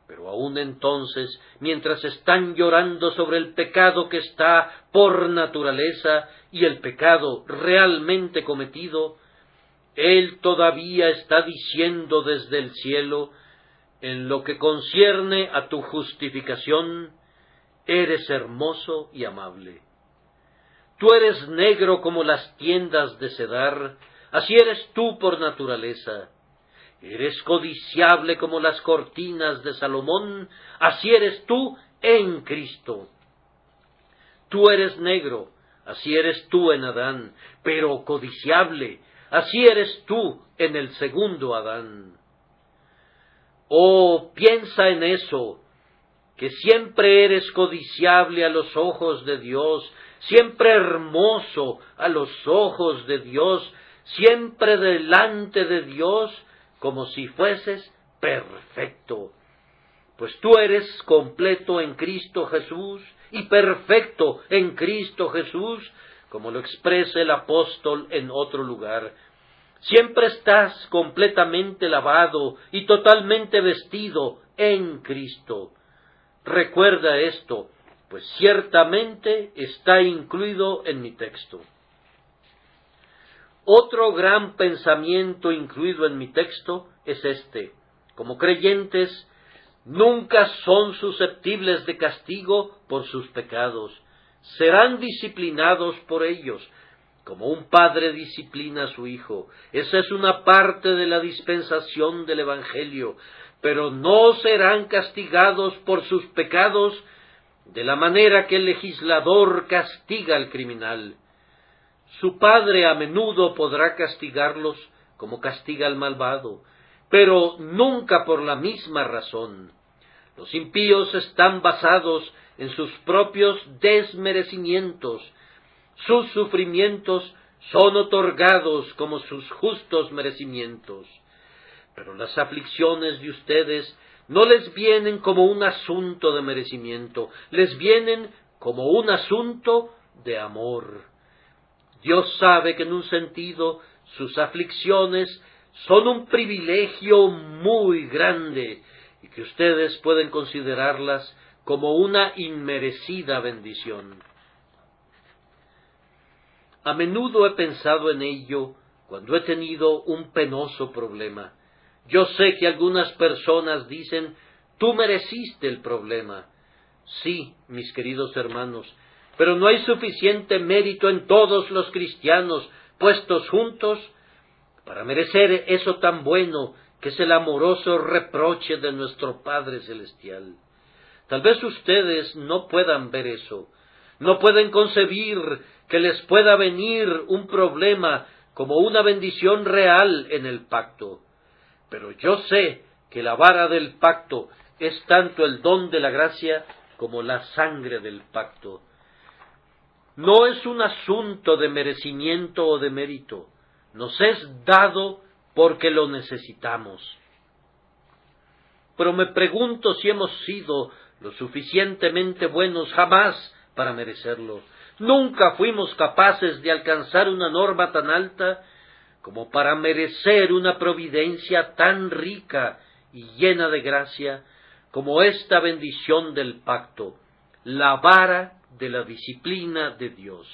Pero aun entonces, mientras están llorando sobre el pecado que está por naturaleza y el pecado realmente cometido, Él todavía está diciendo desde el cielo: en lo que concierne a tu justificación, eres hermoso y amable. Tú eres negro como las tiendas de Cedar, así eres tú por naturaleza. Eres codiciable como las cortinas de Salomón, así eres tú en Cristo. Tú eres negro, así eres tú en Adán, pero codiciable, así eres tú en el segundo Adán. Oh, piensa en eso, que siempre eres codiciable a los ojos de Dios, siempre hermoso a los ojos de Dios, siempre delante de Dios, como si fueses perfecto. Pues tú eres completo en Cristo Jesús y perfecto en Cristo Jesús, como lo expresa el apóstol en otro lugar. Siempre estás completamente lavado y totalmente vestido en Cristo. Recuerda esto, pues ciertamente está incluido en mi texto. Otro gran pensamiento incluido en mi texto es este: como creyentes, nunca son susceptibles de castigo por sus pecados. Serán disciplinados por ellos, como un padre disciplina a su hijo. Esa es una parte de la dispensación del Evangelio, pero no serán castigados por sus pecados de la manera que el legislador castiga al criminal. Su padre a menudo podrá castigarlos como castiga al malvado, pero nunca por la misma razón. Los impíos están basados en sus propios desmerecimientos. Sus sufrimientos son otorgados como sus justos merecimientos. Pero las aflicciones de ustedes no les vienen como un asunto de merecimiento, les vienen como un asunto de amor. Dios sabe que en un sentido sus aflicciones son un privilegio muy grande y que ustedes pueden considerarlas como una inmerecida bendición. A menudo he pensado en ello cuando he tenido un penoso problema. Yo sé que algunas personas dicen, tú mereciste el problema. Sí, mis queridos hermanos, pero no hay suficiente mérito en todos los cristianos puestos juntos para merecer eso tan bueno que es el amoroso reproche de nuestro Padre Celestial. Tal vez ustedes no puedan ver eso, no pueden concebir que les pueda venir un problema como una bendición real en el pacto. Pero yo sé que la vara del pacto es tanto el don de la gracia como la sangre del pacto. No es un asunto de merecimiento o de mérito, nos es dado porque lo necesitamos. Pero me pregunto si hemos sido lo suficientemente buenos jamás para merecerlo. Nunca fuimos capaces de alcanzar una norma tan alta como para merecer una providencia tan rica y llena de gracia como esta bendición del pacto, la vara de la disciplina de Dios.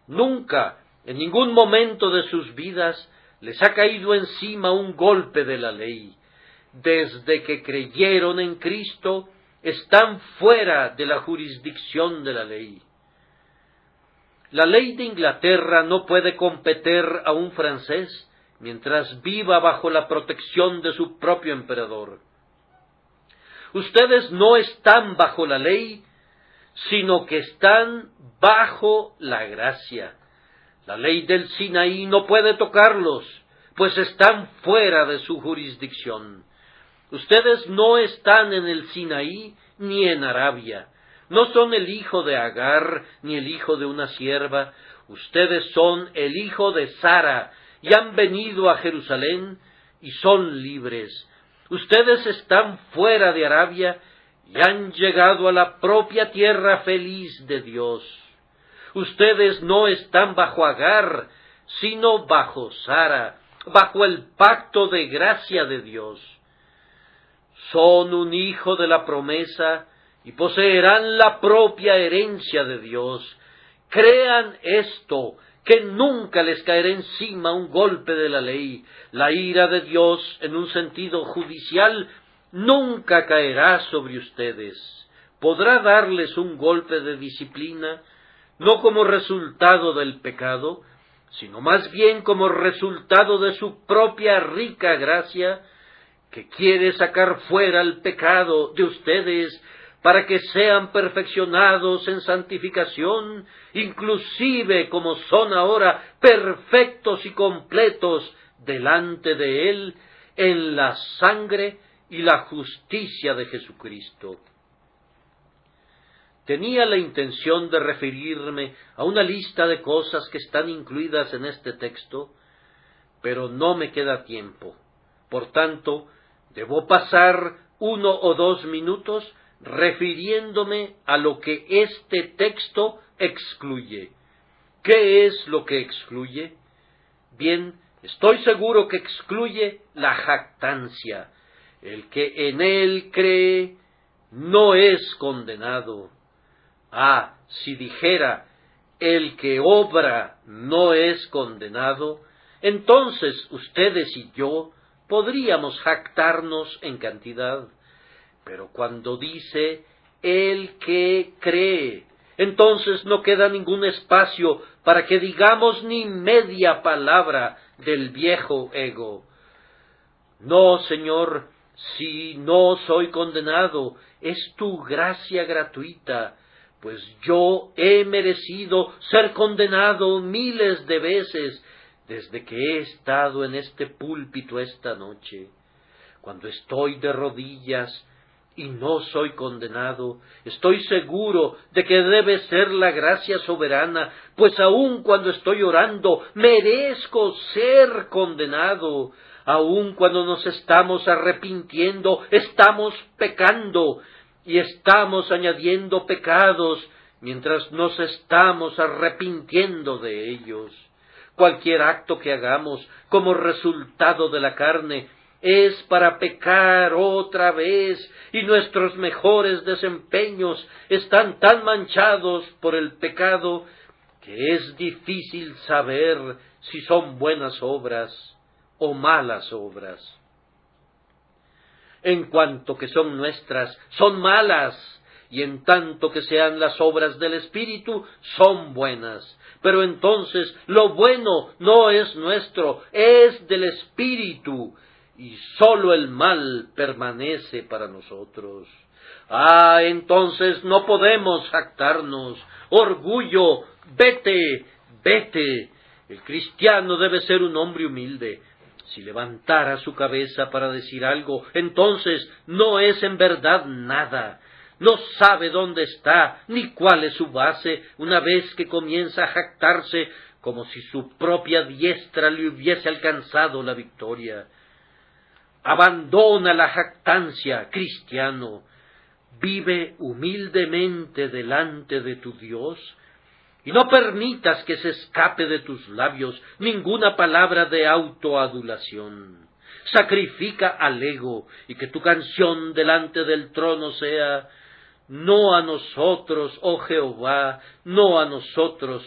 Nunca, en ningún momento de sus vidas, les ha caído encima un golpe de la ley. Desde que creyeron en Cristo, están fuera de la jurisdicción de la ley. La ley de Inglaterra no puede competir a un francés mientras viva bajo la protección de su propio emperador. Ustedes no están bajo la ley, sino que están bajo la gracia. La ley del Sinaí no puede tocarlos, pues están fuera de su jurisdicción. Ustedes no están en el Sinaí ni en Arabia. No son el hijo de Agar ni el hijo de una sierva. Ustedes son el hijo de Sara y han venido a Jerusalén y son libres. Ustedes están fuera de Arabia y han llegado a la propia tierra feliz de Dios. Ustedes no están bajo Agar, sino bajo Sara, bajo el pacto de gracia de Dios. Son un hijo de la promesa y poseerán la propia herencia de Dios. Crean esto, que nunca les caerá encima un golpe de la ley. La ira de Dios, en un sentido judicial, nunca caerá sobre ustedes. Podrá darles un golpe de disciplina, no como resultado del pecado, sino más bien como resultado de su propia rica gracia, que quiere sacar fuera el pecado de ustedes para que sean perfeccionados en santificación, inclusive como son ahora perfectos y completos delante de Él en la sangre y la justicia de Jesucristo. Tenía la intención de referirme a una lista de cosas que están incluidas en este texto, pero no me queda tiempo. Por tanto, debo pasar 1 o 2 minutos refiriéndome a lo que este texto excluye. ¿Qué es lo que excluye? Bien, estoy seguro que excluye la jactancia. El que en él cree no es condenado. Si dijera, el que obra no es condenado, entonces ustedes y yo podríamos jactarnos en cantidad. Pero cuando dice el que cree, entonces no queda ningún espacio para que digamos ni media palabra del viejo ego. No, Señor, si no soy condenado, es tu gracia gratuita, pues yo he merecido ser condenado miles de veces desde que he estado en este púlpito esta noche, cuando estoy de rodillas y no soy condenado, estoy seguro de que debe ser la gracia soberana, pues aun cuando estoy orando, merezco ser condenado. Aun cuando nos estamos arrepintiendo, estamos pecando y estamos añadiendo pecados mientras nos estamos arrepintiendo de ellos. Cualquier acto que hagamos como resultado de la carne es para pecar otra vez, y nuestros mejores desempeños están tan manchados por el pecado que es difícil saber si son buenas obras o malas obras. En cuanto que son nuestras, son malas, y en tanto que sean las obras del Espíritu, son buenas. Pero entonces lo bueno no es nuestro, es del Espíritu, y sólo el mal permanece para nosotros. Entonces no podemos jactarnos. Orgullo, vete, vete. El cristiano debe ser un hombre humilde. Si levantara su cabeza para decir algo, entonces no es en verdad nada. No sabe dónde está, ni cuál es su base, una vez que comienza a jactarse como si su propia diestra le hubiese alcanzado la victoria. Abandona la jactancia, cristiano. Vive humildemente delante de tu Dios, y no permitas que se escape de tus labios ninguna palabra de autoadulación. Sacrifica al ego, y que tu canción delante del trono sea: no a nosotros, oh Jehová, no a nosotros,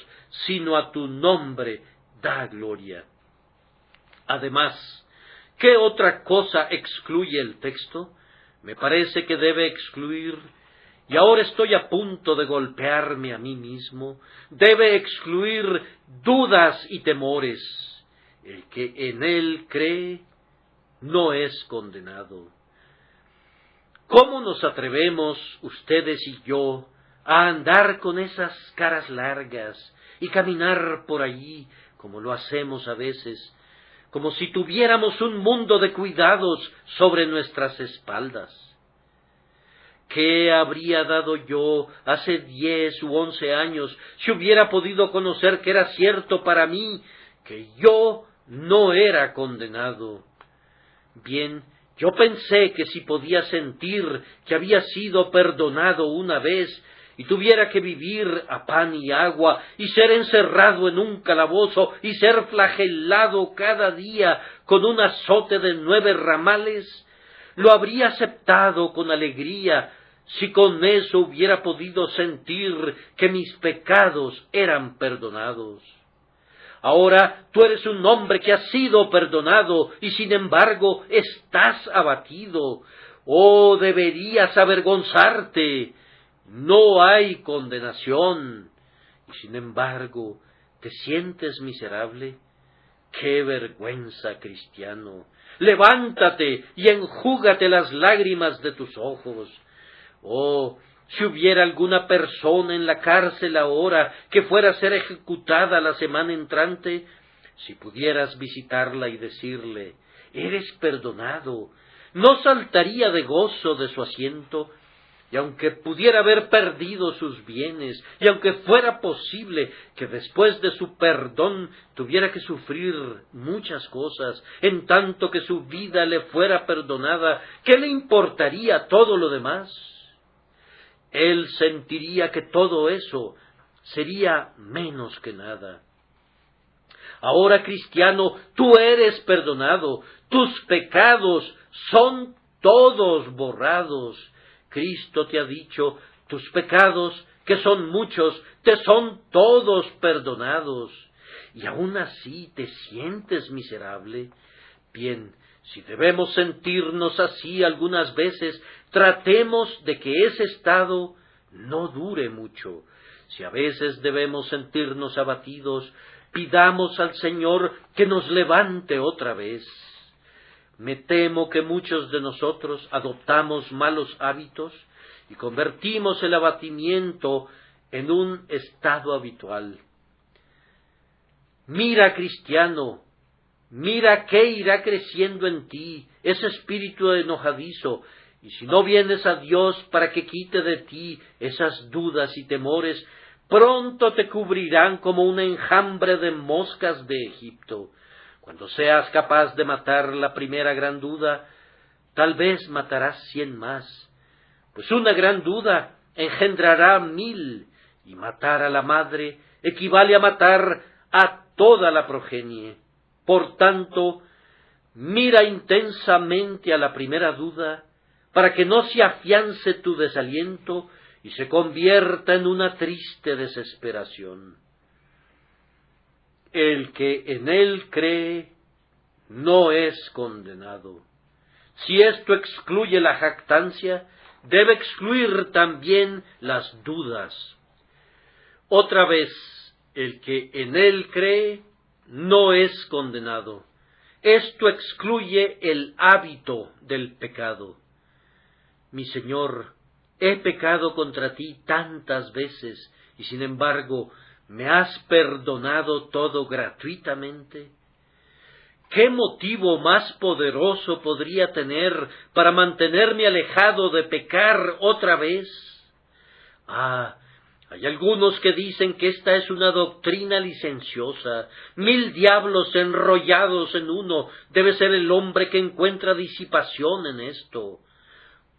sino a tu nombre da gloria. Además, ¿qué otra cosa excluye el texto? Me parece que debe excluir, y ahora estoy a punto de golpearme a mí mismo, debe excluir dudas y temores. El que en él cree no es condenado. ¿Cómo nos atrevemos, ustedes y yo, a andar con esas caras largas y caminar por allí, como lo hacemos a veces, como si tuviéramos un mundo de cuidados sobre nuestras espaldas? ¿Qué habría dado yo hace 10 u 11 años si hubiera podido conocer que era cierto para mí que yo no era condenado? Bien, yo pensé que si podía sentir que había sido perdonado una vez y tuviera que vivir a pan y agua y ser encerrado en un calabozo y ser flagelado cada día con un azote de 9 ramales, lo habría aceptado con alegría si con eso hubiera podido sentir que mis pecados eran perdonados. Ahora tú eres un hombre que ha sido perdonado y sin embargo estás abatido. Oh, deberías avergonzarte. No hay condenación. Y sin embargo, ¿te sientes miserable? ¡Qué vergüenza, cristiano! Levántate y enjúgate las lágrimas de tus ojos. Oh, si hubiera alguna persona en la cárcel ahora que fuera a ser ejecutada la semana entrante, si pudieras visitarla y decirle: eres perdonado, ¿no saltaría de gozo de su asiento? Y aunque pudiera haber perdido sus bienes, y aunque fuera posible que después de su perdón tuviera que sufrir muchas cosas, en tanto que su vida le fuera perdonada, ¿qué le importaría todo lo demás? Él sentiría que todo eso sería menos que nada. Ahora, cristiano, tú eres perdonado, tus pecados son todos borrados. Cristo te ha dicho: tus pecados, que son muchos, te son todos perdonados. Y aún así te sientes miserable. Bien, si debemos sentirnos así algunas veces, tratemos de que ese estado no dure mucho. Si a veces debemos sentirnos abatidos, pidamos al Señor que nos levante otra vez. Me temo que muchos de nosotros adoptamos malos hábitos y convertimos el abatimiento en un estado habitual. Mira, cristiano, mira qué irá creciendo en ti ese espíritu enojadizo, y si no vienes a Dios para que quite de ti esas dudas y temores, pronto te cubrirán como un enjambre de moscas de Egipto. Cuando seas capaz de matar la primera gran duda, tal vez matarás 100 más, pues una gran duda engendrará 1000, y matar a la madre equivale a matar a toda la progenie. Por tanto, mira intensamente a la primera duda, para que no se afiance tu desaliento y se convierta en una triste desesperación. El que en él cree no es condenado. Si esto excluye la jactancia, debe excluir también las dudas. Otra vez, el que en él cree no es condenado. Esto excluye el hábito del pecado. Mi Señor, he pecado contra ti tantas veces, y sin embargo, ¿me has perdonado todo gratuitamente? ¿Qué motivo más poderoso podría tener para mantenerme alejado de pecar otra vez? Hay algunos que dicen que esta es una doctrina licenciosa. 1000 diablos enrollados en uno. Debe ser el hombre que encuentra disipación en esto.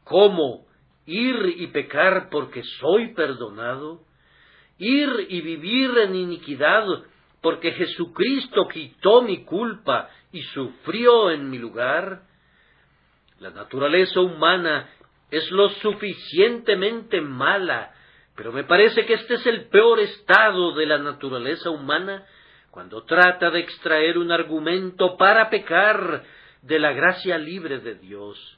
¿Cómo? ¿Ir y pecar porque soy perdonado? ¿Ir y vivir en iniquidad porque Jesucristo quitó mi culpa y sufrió en mi lugar? La naturaleza humana es lo suficientemente mala, pero me parece que este es el peor estado de la naturaleza humana cuando trata de extraer un argumento para pecar de la gracia libre de Dios.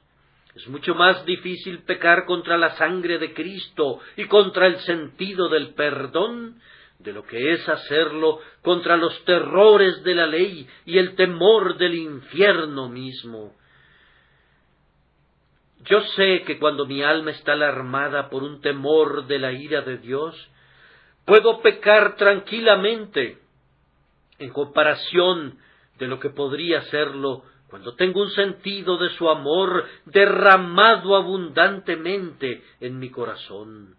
Es mucho más difícil pecar contra la sangre de Cristo y contra el sentido del perdón de lo que es hacerlo contra los terrores de la ley y el temor del infierno mismo. Yo sé que cuando mi alma está alarmada por un temor de la ira de Dios, puedo pecar tranquilamente en comparación de lo que podría serlo cuando tengo un sentido de su amor derramado abundantemente en mi corazón.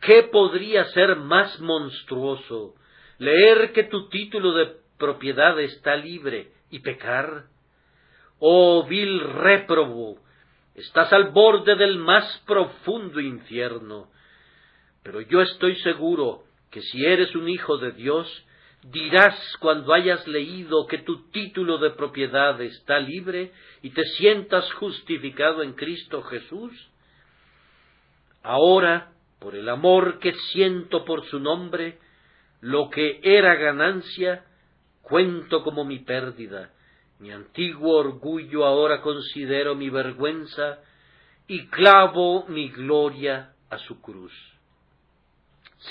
¿Qué podría ser más monstruoso? ¿Leer que tu título de propiedad está libre y pecar? Oh vil réprobo, estás al borde del más profundo infierno. Pero yo estoy seguro que si eres un hijo de Dios, dirás cuando hayas leído que tu título de propiedad está libre y te sientas justificado en Cristo Jesús. Ahora, por el amor que siento por su nombre, lo que era ganancia, cuento como mi pérdida. Mi antiguo orgullo ahora considero mi vergüenza y clavo mi gloria a su cruz.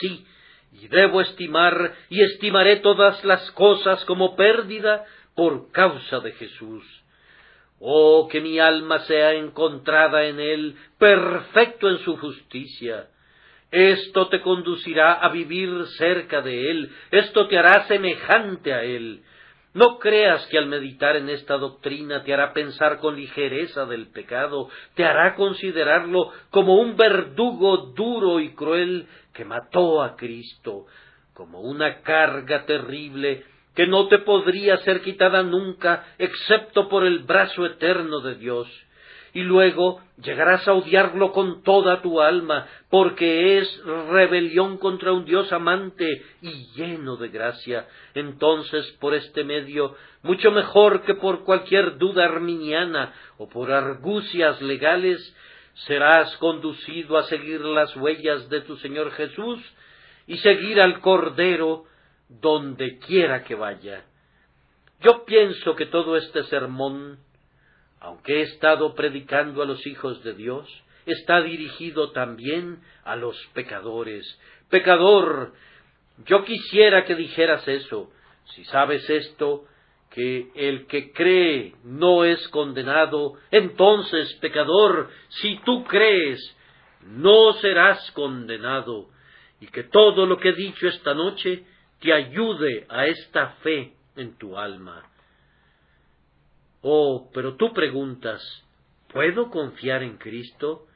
Sí, y debo estimar y estimaré todas las cosas como pérdida por causa de Jesús. Oh, que mi alma sea encontrada en él, perfecto en su justicia. Esto te conducirá a vivir cerca de él, esto te hará semejante a él. No creas que al meditar en esta doctrina te hará pensar con ligereza del pecado, te hará considerarlo como un verdugo duro y cruel que mató a Cristo, como una carga terrible que no te podría ser quitada nunca excepto por el brazo eterno de Dios. Y luego llegarás a odiarlo con toda tu alma, porque es rebelión contra un Dios amante y lleno de gracia. Entonces, por este medio, mucho mejor que por cualquier duda arminiana o por argucias legales, serás conducido a seguir las huellas de tu Señor Jesús y seguir al Cordero donde quiera que vaya. Yo pienso que todo este sermón, aunque he estado predicando a los hijos de Dios, está dirigido también a los pecadores. Pecador, yo quisiera que dijeras eso. Si sabes esto, que el que cree no es condenado, entonces, pecador, si tú crees, no serás condenado, y que todo lo que he dicho esta noche te ayude a esta fe en tu alma. Oh, pero tú preguntas, ¿puedo confiar en Cristo?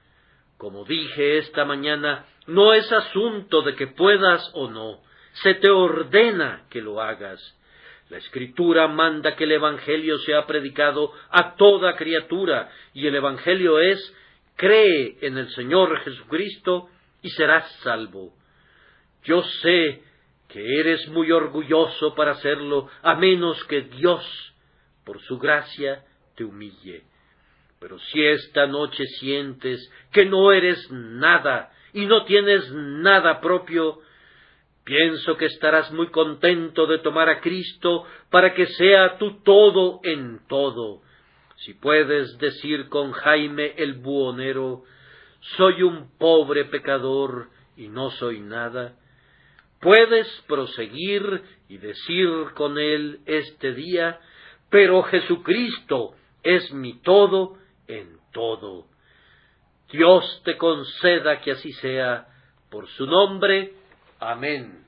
Como dije esta mañana, no es asunto de que puedas o no, se te ordena que lo hagas. La Escritura manda que el Evangelio sea predicado a toda criatura, y el Evangelio es: cree en el Señor Jesucristo y serás salvo. Yo sé que eres muy orgulloso para hacerlo, a menos que Dios, por su gracia, te humille. Pero si esta noche sientes que no eres nada y no tienes nada propio, pienso que estarás muy contento de tomar a Cristo para que sea tu todo en todo. Si puedes decir con Jaime el buhonero: soy un pobre pecador y no soy nada, puedes proseguir y decir con él este día: pero Jesucristo es mi todo en todo. Dios te conceda que así sea, por su nombre. Amén.